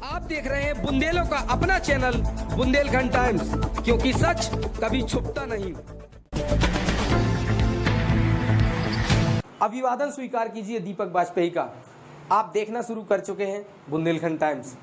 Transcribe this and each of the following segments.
आप देख रहे हैं बुंदेलों का अपना चैनल बुंदेलखंड टाइम्स, क्योंकि सच कभी छुपता नहीं। अभिवादन स्वीकार कीजिए दीपक वाजपेयी का। आप देखना शुरू कर चुके हैं बुंदेलखंड टाइम्स।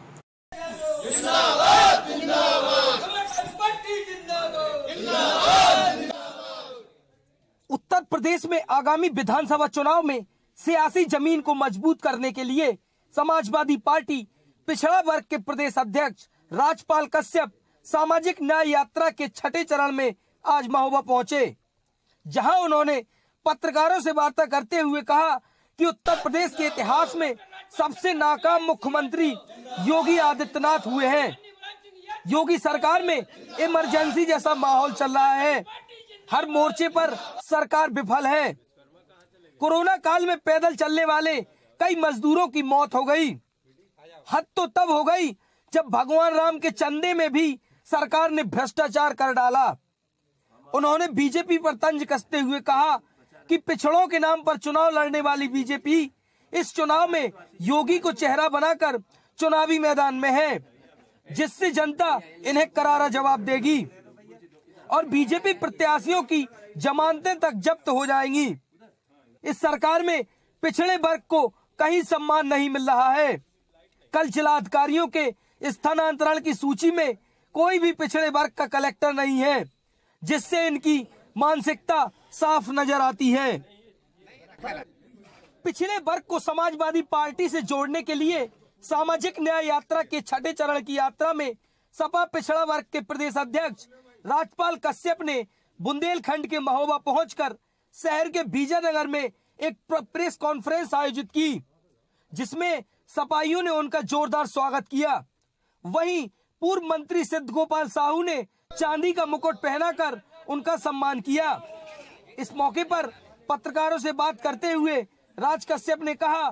उत्तर प्रदेश में आगामी विधानसभा चुनाव में सियासी जमीन को मजबूत करने के लिए समाजवादी पार्टी पिछड़ा वर्ग के प्रदेश अध्यक्ष राजपाल कश्यप सामाजिक न्याय यात्रा के छठे चरण में आज महोबा पहुंचे, जहां उन्होंने पत्रकारों से वार्ता करते हुए कहा कि उत्तर प्रदेश के इतिहास में सबसे नाकाम मुख्यमंत्री योगी आदित्यनाथ हुए हैं। योगी सरकार में इमरजेंसी जैसा माहौल चल रहा है, हर मोर्चे पर सरकार विफल है। कोरोना काल में पैदल चलने वाले कई मजदूरों की मौत हो गई। हद तो तब हो गई जब भगवान राम के चंदे में भी सरकार ने भ्रष्टाचार कर डाला। उन्होंने बीजेपी पर तंज कसते हुए कहा कि पिछड़ों के नाम पर चुनाव लड़ने वाली बीजेपी इस चुनाव में योगी को चेहरा बनाकर चुनावी मैदान में है, जिससे जनता इन्हें करारा जवाब देगी और बीजेपी प्रत्याशियों की जमानतें तक जब्त हो जाएंगी। इस सरकार में पिछड़े वर्ग को कहीं सम्मान नहीं मिल रहा है। कल जिलाधिकारियों के स्थानांतरण की सूची में कोई भी पिछड़े वर्ग का कलेक्टर नहीं है, जिससे इनकी मानसिकता साफ नजर आती है। पिछड़े वर्ग को समाजवादी पार्टी से जोड़ने के लिए सामाजिक न्याय यात्रा के छठे चरण की यात्रा में सपा पिछड़ा वर्ग के प्रदेश अध्यक्ष राजपाल कश्यप ने बुंदेलखंड के महोबा पहुंचकर शहर के बीजानगर में एक प्रेस कॉन्फ्रेंस आयोजित की, जिसमें सपाइयों ने उनका जोरदार स्वागत किया। वहीं पूर्व मंत्री सिद्ध गोपाल साहू ने चांदी का मुकुट पहनाकर उनका सम्मान किया। इस मौके पर पत्रकारों से बात करते हुए राज कश्यप ने कहा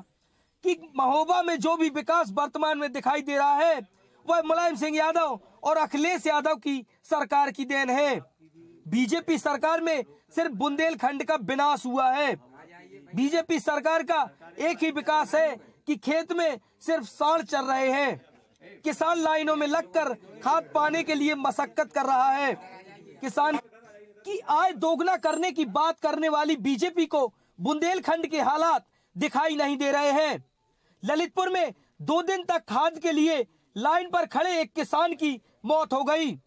कि महोबा में जो भी विकास वर्तमान में दिखाई दे रहा है वह मुलायम सिंह यादव और अखिलेश यादव की सरकार की देन है। बीजेपी सरकार में सिर्फ बुंदेलखंड का विनाश हुआ है। बीजेपी सरकार का एक ही विकास है कि खेत में सिर्फ सांड चल रहे हैं। किसान लाइनों में लगकर खाद पाने के लिए मशक्कत कर रहा है। किसान की आय दोगुना करने की बात करने वाली बीजेपी को बुंदेलखंड के हालात दिखाई नहीं दे रहे हैं। ललितपुर में 2 दिन तक खाद के लिए लाइन पर खड़े एक किसान की मौत हो गई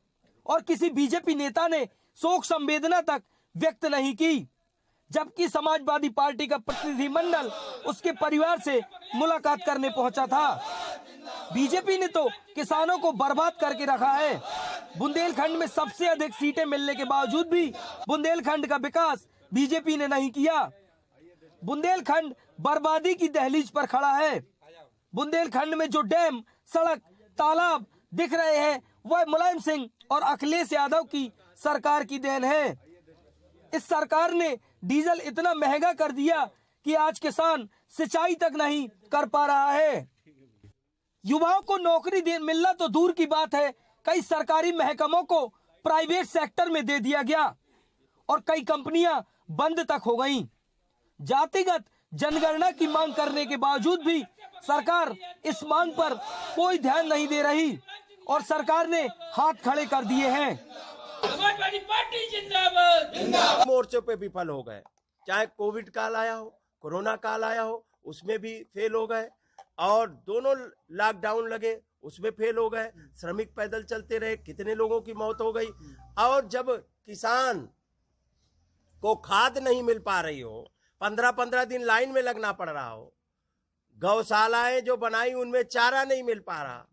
और किसी बीजेपी नेता ने शोक संवेदना तक व्यक्त नहीं की, जबकि समाजवादी पार्टी का प्रतिनिधिमंडल उसके परिवार से मुलाकात करने पहुंचा था। बीजेपी ने तो किसानों को बर्बाद करके रखा है। बुंदेलखंड में सबसे अधिक सीटें मिलने के बावजूद भी बुंदेलखंड का विकास बीजेपी ने नहीं किया। बुंदेलखंड बर्बादी की दहलीज पर खड़ा है। बुंदेलखंड में जो डैम, सड़क, तालाब दिख रहे हैं वह मुलायम सिंह और अखिलेश यादव की सरकार की देन है। इस सरकार ने डीजल इतना महंगा कर दिया कि आज किसान सिंचाई तक नहीं कर पा रहा है। युवाओं को नौकरी मिलना तो दूर की बात है, कई सरकारी महकमों को प्राइवेट सेक्टर में दे दिया गया और कई कंपनियां बंद तक हो गईं। जातिगत जनगणना की मांग करने के बावजूद भी सरकार इस मांग पर कोई ध्यान नहीं दे रही और सरकार ने हाथ खड़े कर दिए हैं। समाजवादी पार्टी जिंदाबाद। मोर्चों पे विफल हो गए, चाहे कोविड काल आया हो, कोरोना काल आया हो, उसमें भी फेल हो गए और दोनों लॉकडाउन लगे उसमें फेल हो गए। श्रमिक पैदल चलते रहे, कितने लोगों की मौत हो गई। और जब किसान को खाद नहीं मिल पा रही हो, 15-15 दिन लाइन में लगना पड़ रहा हो, गौशालाएं जो बनाई उनमें चारा नहीं मिल पा रहा,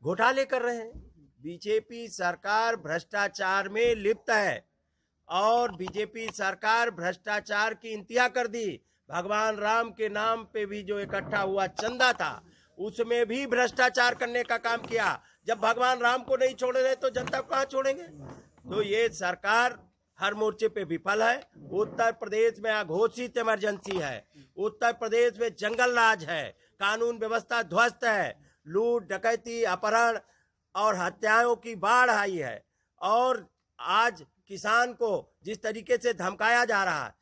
घोटाले कर रहे हैं। बीजेपी सरकार भ्रष्टाचार में लिप्त है और बीजेपी सरकार भ्रष्टाचार की इंतहा कर दी। भगवान राम के नाम पे भी जो इकट्ठा हुआ चंदा था उसमें भी भ्रष्टाचार करने का काम किया। जब भगवान राम को नहीं छोड़ रहे तो जनता को कहाँ छोड़ेंगे। तो ये सरकार हर मोर्चे पे विफल है। उत्तर प्रदेश में अघोषित इमरजेंसी है, उत्तर प्रदेश में जंगल राज है, कानून व्यवस्था ध्वस्त है, लूट डकैती अपहरण और हत्याओं की बाढ़ आई है। और आज किसान को जिस तरीके से धमकाया जा रहा है,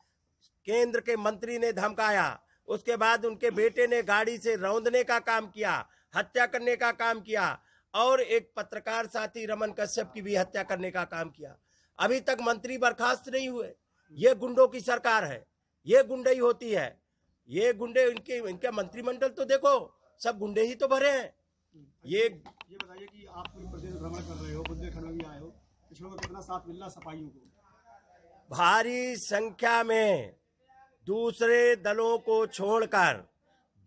केंद्र के मंत्री ने धमकाया, उसके बाद उनके बेटे ने गाड़ी से रौंदने का काम किया, हत्या करने का काम किया, और एक पत्रकार साथी रमन कश्यप की भी हत्या करने का काम किया। अभी तक मंत्री बर्खास्त नहीं हुए। ये गुंडों की सरकार है, ये गुंडई होती है। ये गुंडे, इनके मंत्रिमंडल तो देखो, सब गुंडे ही तो भरे हैं। ये बताइए कि आप पूरे प्रदेश भ्रमण कर रहे हो, बुंदेलखंड में भी आए हो, पिछड़ों को कितना साथ मिल रहा सपाइयों को? भारी संख्या में दूसरे दलों को छोड़कर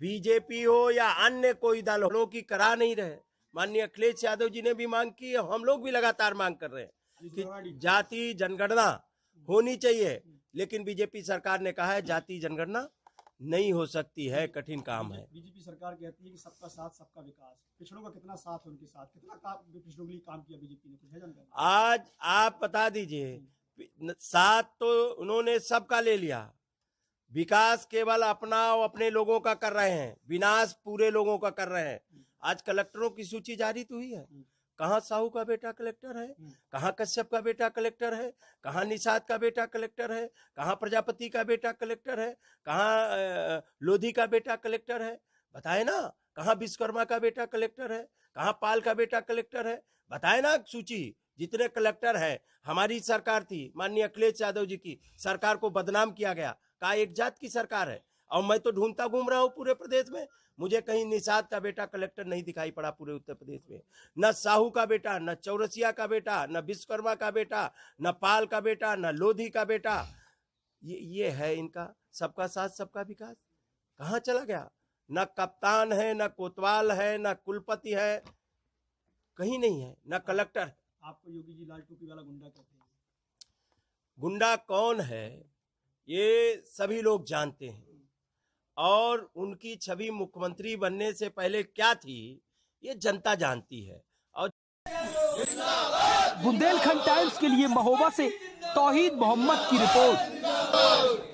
बीजेपी हो या अन्य कोई दलों की करा नहीं रहे। माननीय अखिलेश यादव जी ने भी मांग की है, हम लोग भी लगातार मांग कर रहे हैं कि जाति जनगणना होनी चाहिए, लेकिन बीजेपी सरकार ने कहा है जाति जनगणना नहीं हो सकती है, कठिन काम है। बीजेपी सरकार कहती है कि सबका साथ सबका विकास। पिछड़ों का कितना साथ है उनके साथ? कितना पिछड़ों के लिए काम किया बीजेपी ने, कुछ है जानकारी? आज आप बता दीजिए, साथ तो उन्होंने सबका ले लिया, विकास केवल अपना और अपने लोगों का कर रहे हैं, विनाश पूरे लोगों का कर रहे हैं। आज कलेक्टरों की सूची जारी तो हुई है, कहाँ साहू का बेटा कलेक्टर है, कहाँ कश्यप का बेटा कलेक्टर है, कहाँ निषाद का बेटा कलेक्टर है, कहाँ प्रजापति का बेटा कलेक्टर है, कहाँ लोधी का बेटा कलेक्टर है, बताए ना। कहाँ विश्वकर्मा का बेटा कलेक्टर है, कहाँ पाल का बेटा कलेक्टर है, बताए ना सूची। जितने कलेक्टर है, हमारी सरकार थी, माननीय अखिलेश यादव जी की सरकार को बदनाम किया गया, कहा एक जात की सरकार है। और मैं तो ढूंढता घूम रहा हूँ पूरे प्रदेश में, मुझे कहीं निषाद का बेटा कलेक्टर नहीं दिखाई पड़ा पूरे उत्तर प्रदेश में। न साहू का बेटा, न चौरसिया का बेटा, न विश्वकर्मा का बेटा, न पाल का बेटा, न लोधी का बेटा। ये है इनका सबका साथ सबका विकास। कहाँ चला गया? न कप्तान है, न कोतवाल है, न कुलपति है, कहीं नहीं है, न कलेक्टर है। आपको योगी जी लाल टोपी वाला गुंडा कहते हैं। गुंडा कौन है ये सभी लोग जानते हैं, और उनकी छवि मुख्यमंत्री बनने से पहले क्या थी ये जनता जानती है। और बुंदेलखंड टाइम्स के लिए महोबा से तौहीद मोहम्मद की रिपोर्ट।